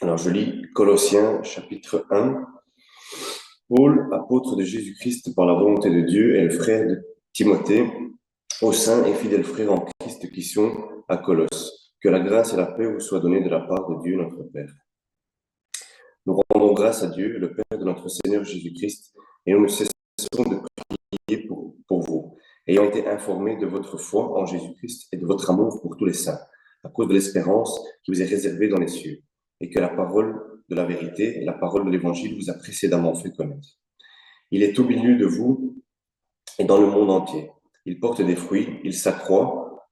Alors, je lis Colossiens chapitre 1. Paul, apôtre de Jésus-Christ par la volonté de Dieu, et le frère de Timothée, aux saints et fidèles frères en Christ qui sont à Colosse. Que la grâce et la paix vous soient données de la part de Dieu notre Père. Nous rendons grâce à Dieu, le Père de notre Seigneur Jésus-Christ, et nous ne cessons de prier pour vous, ayant été informés de votre foi en Jésus-Christ et de votre amour pour tous les saints, à cause de l'espérance qui vous est réservée dans les cieux, et que la parole de la vérité, la parole de l'Évangile vous a précédemment fait connaître. Il est au milieu de vous et dans le monde entier. Il porte des fruits, il s'accroît,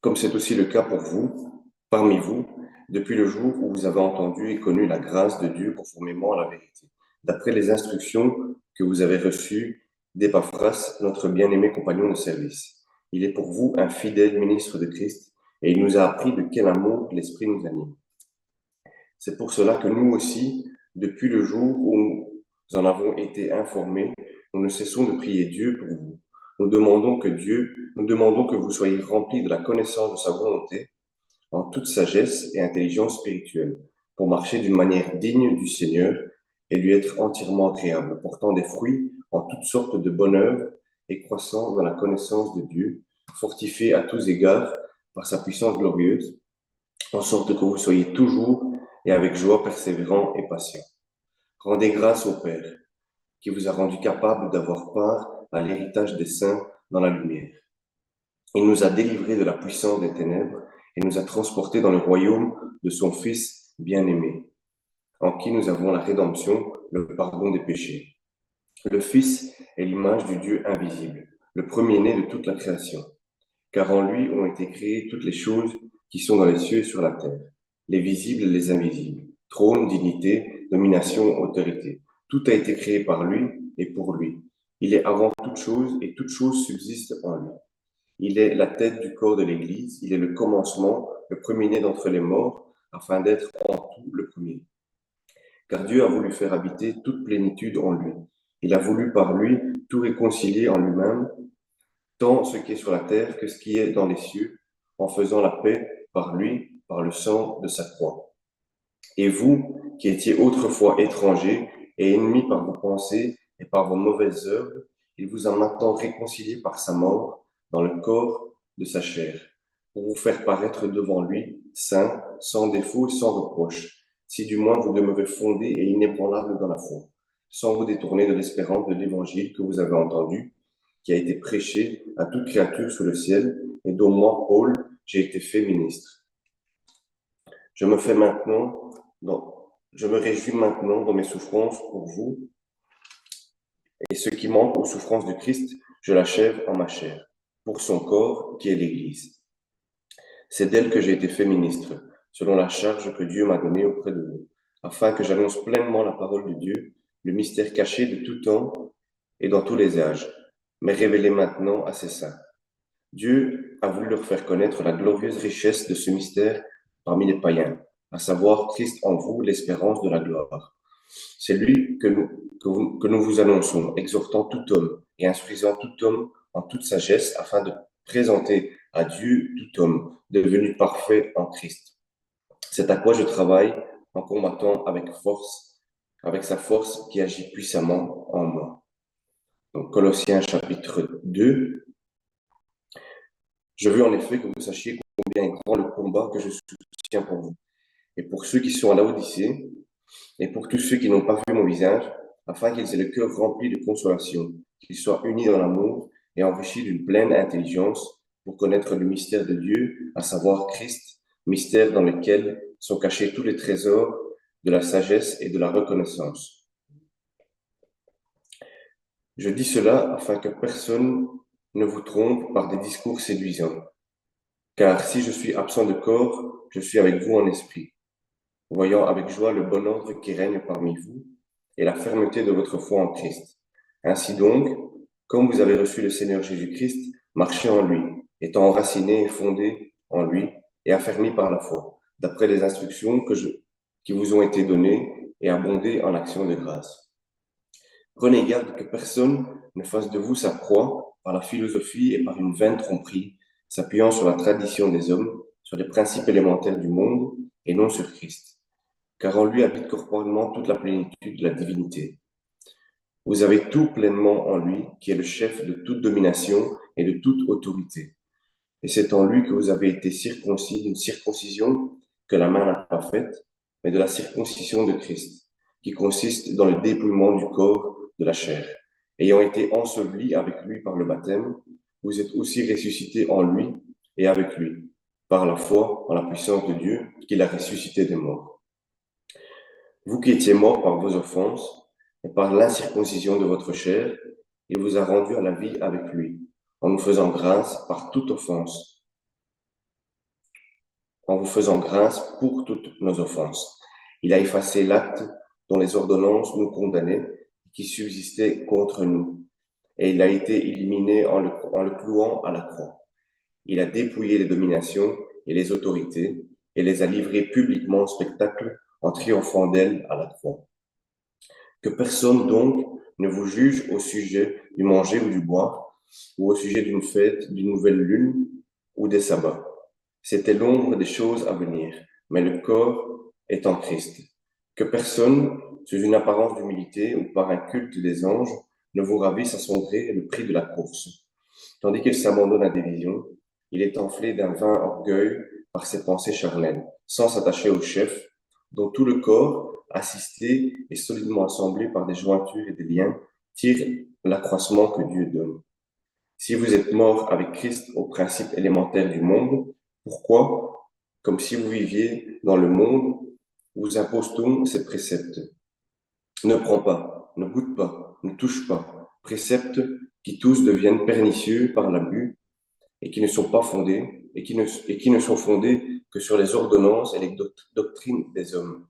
comme c'est aussi le cas pour vous, parmi vous, depuis le jour où vous avez entendu et connu la grâce de Dieu conformément à la vérité, d'après les instructions que vous avez reçues d'Épaphras, notre bien-aimé compagnon de service. Il est pour vous un fidèle ministre de Christ, et il nous a appris de quel amour l'Esprit nous anime. C'est pour cela que nous aussi, depuis le jour où nous en avons été informés, nous ne cessons de prier Dieu pour vous. Nous demandons que vous soyez remplis de la connaissance de sa volonté, en toute sagesse et intelligence spirituelle, pour marcher d'une manière digne du Seigneur et lui être entièrement agréable, portant des fruits en toutes sortes de bonnes œuvres et croissant dans la connaissance de Dieu, fortifié à tous égards par sa puissance glorieuse, en sorte que vous soyez toujours et avec joie persévérants et patients. Rendez grâce au Père, qui vous a rendu capable d'avoir part à l'héritage des saints dans la lumière. Il nous a délivrés de la puissance des ténèbres et nous a transportés dans le royaume de son Fils bien-aimé, en qui nous avons la rédemption, le pardon des péchés. Le Fils est l'image du Dieu invisible, le premier-né de toute la création, car en lui ont été créées toutes les choses qui sont dans les cieux et sur la terre, les visibles et les invisibles, trône, dignité, domination, autorité. Tout a été créé par lui et pour lui. Il est avant toute chose et toute chose subsiste en lui. Il est la tête du corps de l'Église, il est le commencement, le premier-né d'entre les morts, afin d'être en tout le premier. Car Dieu a voulu faire habiter toute plénitude en lui. Il a voulu par lui tout réconcilier en lui-même, tant ce qui est sur la terre que ce qui est dans les cieux, en faisant la paix par lui, par le sang de sa croix. Et vous, qui étiez autrefois étrangers et ennemis par vos pensées et par vos mauvaises œuvres, il vous a maintenant réconciliés par sa mort dans le corps de sa chair, pour vous faire paraître devant lui, saints, sans défaut et sans reproche, si du moins vous demeurez fondés et inébranlables dans la foi, sans vous détourner de l'espérance de l'évangile que vous avez entendu, qui a été prêché à toute créature sous le ciel, et dont moi, Paul, j'ai été fait ministre. Je me réjouis maintenant dans mes souffrances pour vous, et ce qui manque aux souffrances de Christ, je l'achève en ma chair, pour son corps qui est l'Église. C'est d'elle que j'ai été fait ministre, selon la charge que Dieu m'a donnée auprès de vous, afin que j'annonce pleinement la parole de Dieu, le mystère caché de tout temps et dans tous les âges, mais révélé maintenant à ses saints. Dieu a voulu leur faire connaître la glorieuse richesse de ce mystère parmi les païens, à savoir Christ en vous, l'espérance de la gloire. C'est lui que nous vous annonçons, exhortant tout homme et instruisant tout homme en toute sagesse, afin de présenter à Dieu tout homme devenu parfait en Christ. C'est à quoi je travaille en combattant avec force, avec sa force qui agit puissamment en moi. Donc, Colossiens chapitre 2. Je veux en effet que vous sachiez combien est grand le combat que je soutiens pour vous, et pour ceux qui sont à Laodicée, et pour tous ceux qui n'ont pas vu mon visage, afin qu'ils aient le cœur rempli de consolation, qu'ils soient unis dans l'amour et enrichis d'une pleine intelligence pour connaître le mystère de Dieu, à savoir Christ, mystère dans lequel sont cachés tous les trésors de la sagesse et de la reconnaissance. Je dis cela afin que personne ne vous trompe par des discours séduisants. Car si je suis absent de corps, je suis avec vous en esprit, voyant avec joie le bon ordre qui règne parmi vous et la fermeté de votre foi en Christ. Ainsi donc, comme vous avez reçu le Seigneur Jésus-Christ, marchez en lui, étant enracinés et fondés en lui et affermis par la foi, d'après les instructions qui vous ont été données, et abondez en actions de grâce. Prenez garde que personne ne fasse de vous sa proie par la philosophie et par une vaine tromperie, s'appuyant sur la tradition des hommes, sur les principes élémentaires du monde et non sur Christ, car en lui habite corporellement toute la plénitude de la divinité. Vous avez tout pleinement en lui, qui est le chef de toute domination et de toute autorité. Et c'est en lui que vous avez été circoncis d'une circoncision que la main n'a pas faite, mais de la circoncision de Christ, qui consiste dans le dépouillement du corps de la chair. Ayant été ensevelis avec lui par le baptême, vous êtes aussi ressuscités en lui et avec lui, par la foi en la puissance de Dieu qui l'a ressuscité des morts. Vous qui étiez morts par vos offenses et par l'incirconcision de votre chair, il vous a rendus à la vie avec lui, en nous faisant grâce par toute offense, en vous faisant grâce pour toutes nos offenses. Il a effacé l'acte dont les ordonnances nous condamnaient, qui subsistait contre nous, et il a été éliminé en le clouant à la croix. Il a dépouillé les dominations et les autorités, et les a livrées publiquement au spectacle en triomphant d'elles à la croix. Que personne donc ne vous juge au sujet du manger ou du boire, ou au sujet d'une fête, d'une nouvelle lune ou des sabbats. C'était l'ombre des choses à venir, mais le corps est en Christ. Que personne, sous une apparence d'humilité ou par un culte des anges, ne vous ravisse à son gré le prix de la course. Tandis qu'il s'abandonne à des visions, il est enflé d'un vain orgueil par ses pensées charnelles, sans s'attacher au chef, dont tout le corps, assisté et solidement assemblé par des jointures et des liens, tire l'accroissement que Dieu donne. Si vous êtes mort avec Christ aux principes élémentaires du monde, pourquoi, comme si vous viviez dans le monde, vous impose-t-on ces préceptes? Ne prends pas, ne goûte pas, ne touche pas. Préceptes qui tous deviennent pernicieux par l'abus et qui ne sont pas fondés, et qui ne sont fondés que sur les ordonnances et les doctrines des hommes.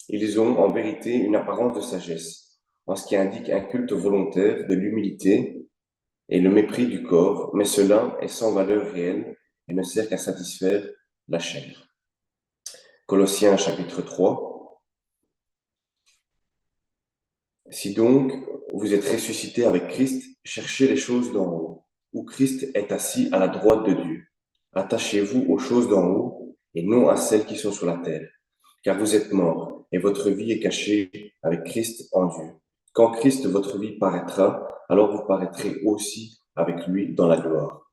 Ils ont en vérité une apparence de sagesse, en ce qui indique un culte volontaire de l'humilité et le mépris du corps, mais cela est sans valeur réelle et ne sert qu'à satisfaire la chair. Colossiens chapitre 3. Si donc vous êtes ressuscités avec Christ, cherchez les choses d'en haut, où Christ est assis à la droite de Dieu. Attachez-vous aux choses d'en haut et non à celles qui sont sur la terre, car vous êtes morts et votre vie est cachée avec Christ en Dieu. Quand Christ, votre vie, paraîtra, alors vous paraîtrez aussi avec lui dans la gloire.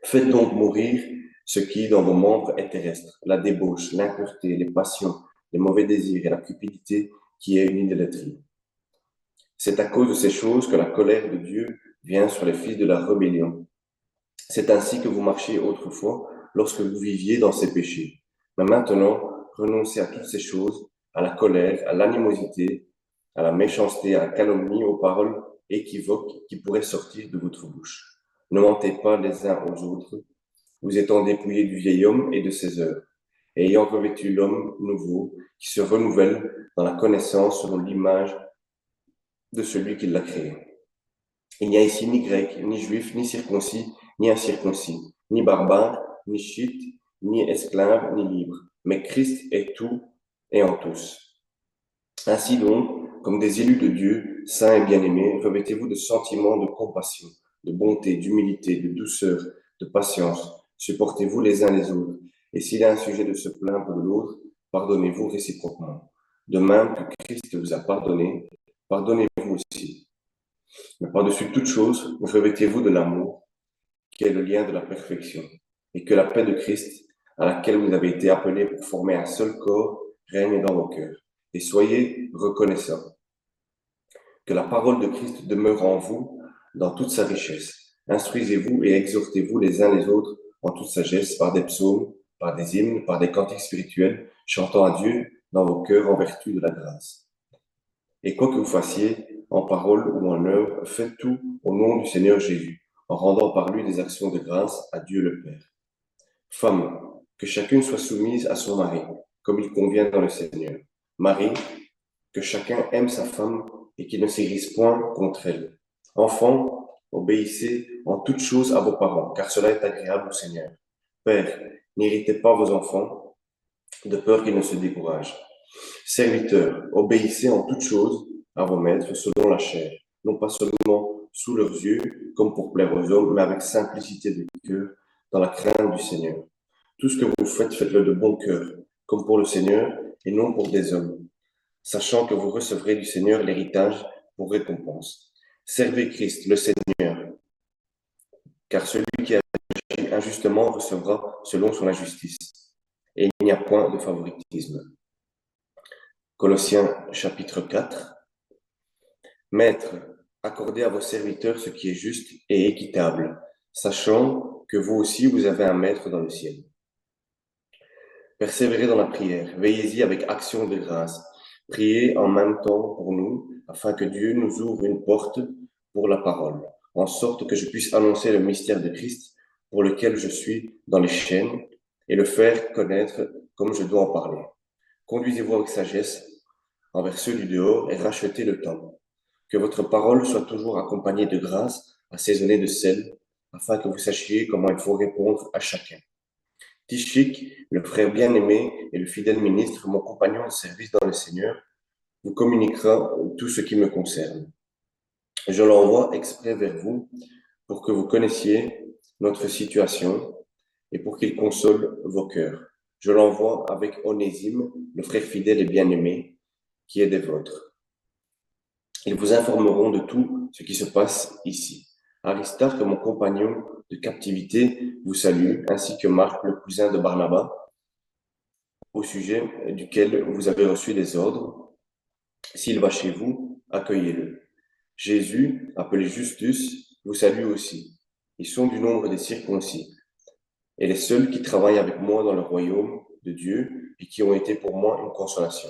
Faites donc mourir ce qui, dans vos membres, est terrestre, la débauche, l'impureté, les passions, les mauvais désirs et la cupidité qui est une idolâtrie. C'est à cause de ces choses que la colère de Dieu vient sur les fils de la rébellion. C'est ainsi que vous marchiez autrefois lorsque vous viviez dans ces péchés. Mais maintenant, renoncez à toutes ces choses, à la colère, à l'animosité, à la méchanceté, à la calomnie, aux paroles équivoques qui pourraient sortir de votre bouche. Ne mentez pas les uns aux autres, vous étant dépouillés du vieil homme et de ses œuvres, et ayant revêtu l'homme nouveau qui se renouvelle dans la connaissance selon l'image de celui qui l'a créé. Il n'y a ici ni grec, ni juif, ni circoncis, ni incirconcis, ni barbare, ni scythe, ni esclave, ni libre, mais Christ est tout et en tous. Ainsi donc, comme des élus de Dieu, saints et bien-aimés, revêtez-vous de sentiments de compassion, de bonté, d'humilité, de douceur, de patience. Supportez-vous les uns les autres, et s'il y a un sujet de se plaindre de l'autre, pardonnez-vous réciproquement. De même que Christ vous a pardonné, pardonnez-vous aussi. Mais par-dessus toute chose, revêtez-vous de l'amour, qui est le lien de la perfection, et que la paix de Christ, à laquelle vous avez été appelés pour former un seul corps, règne dans vos cœurs. Et soyez reconnaissants. Que la parole de Christ demeure en vous dans toute sa richesse. Instruisez-vous et exhortez-vous les uns les autres en toute sagesse par des psaumes, par des hymnes, par des cantiques spirituels, chantant à Dieu dans vos cœurs en vertu de la grâce. Et quoi que vous fassiez, en parole ou en œuvre, faites tout au nom du Seigneur Jésus, en rendant par lui des actions de grâce à Dieu le Père. Femmes, que chacune soit soumise à son mari, comme il convient dans le Seigneur. Marie, que chacun aime sa femme et qu'il ne s'irrite point contre elle. Enfants, obéissez en toutes choses à vos parents, car cela est agréable au Seigneur. Père, n'irritez pas vos enfants, de peur qu'ils ne se découragent. Serviteurs, obéissez en toutes choses à vos maîtres selon la chair, non pas seulement sous leurs yeux, comme pour plaire aux hommes, mais avec simplicité de cœur, dans la crainte du Seigneur. Tout ce que vous faites, faites-le de bon cœur, comme pour le Seigneur et non pour des hommes, sachant que vous recevrez du Seigneur l'héritage pour récompense. Servez Christ, le Seigneur, car celui qui agit injustement recevra selon son injustice. Et il n'y a point de favoritisme. Colossiens chapitre 4. Maîtres, accordez à vos serviteurs ce qui est juste et équitable, sachant que vous aussi vous avez un maître dans le ciel. Persévérez dans la prière, veillez-y avec action de grâce. Priez en même temps pour nous, afin que Dieu nous ouvre une porte pour la parole, en sorte que je puisse annoncer le mystère de Christ, pour lequel je suis dans les chaînes, et le faire connaître comme je dois en parler. Conduisez-vous avec sagesse envers ceux du dehors et rachetez le temps. Que votre parole soit toujours accompagnée de grâce, assaisonnée de sel, afin que vous sachiez comment il faut répondre à chacun. Tichik, le frère bien-aimé et le fidèle ministre, mon compagnon de service dans le Seigneur, vous communiquera tout ce qui me concerne. Je l'envoie exprès vers vous pour que vous connaissiez notre situation et pour qu'il console vos cœurs. Je l'envoie avec Onésime, le frère fidèle et bien-aimé, qui est des vôtres. Ils vous informeront de tout ce qui se passe ici. Aristarque, mon compagnon de captivité, vous salue, ainsi que Marc, le cousin de Barnabas, au sujet duquel vous avez reçu des ordres. S'il va chez vous, accueillez-le. Jésus, appelé Justus, vous salue aussi. Ils sont du nombre des circoncis, et les seuls qui travaillent avec moi dans le royaume de Dieu et qui ont été pour moi une consolation.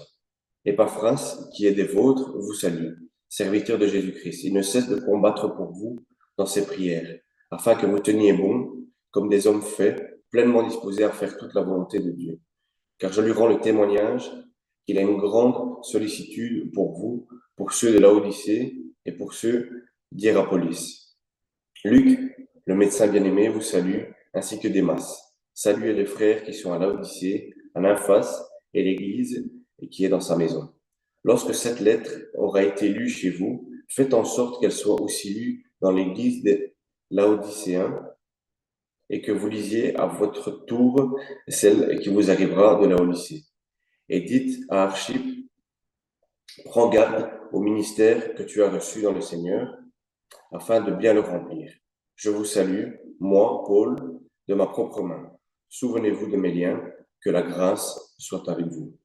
Épaphras, qui est des vôtres, vous salue, serviteur de Jésus-Christ. Il ne cesse de combattre pour vous dans ses prières, afin que vous teniez bon, comme des hommes faits, pleinement disposés à faire toute la volonté de Dieu. Car je lui rends le témoignage qu'il a une grande sollicitude pour vous, pour ceux de Laodicée et pour ceux d'Hiérapolis. Luc, le médecin bien-aimé, vous salue, ainsi que Démas. Saluez les frères qui sont à Laodicée, à Nymphas et l'Église et qui est dans sa maison. Lorsque cette lettre aura été lue chez vous, faites en sorte qu'elle soit aussi lue dans l'Église des Laodicéens et que vous lisiez à votre tour celle qui vous arrivera de Laodicée. Et dites à Archippe, prends garde au ministère que tu as reçu dans le Seigneur, afin de bien le remplir. Je vous salue, moi, Paul, de ma propre main. Souvenez-vous de mes liens, que la grâce soit avec vous.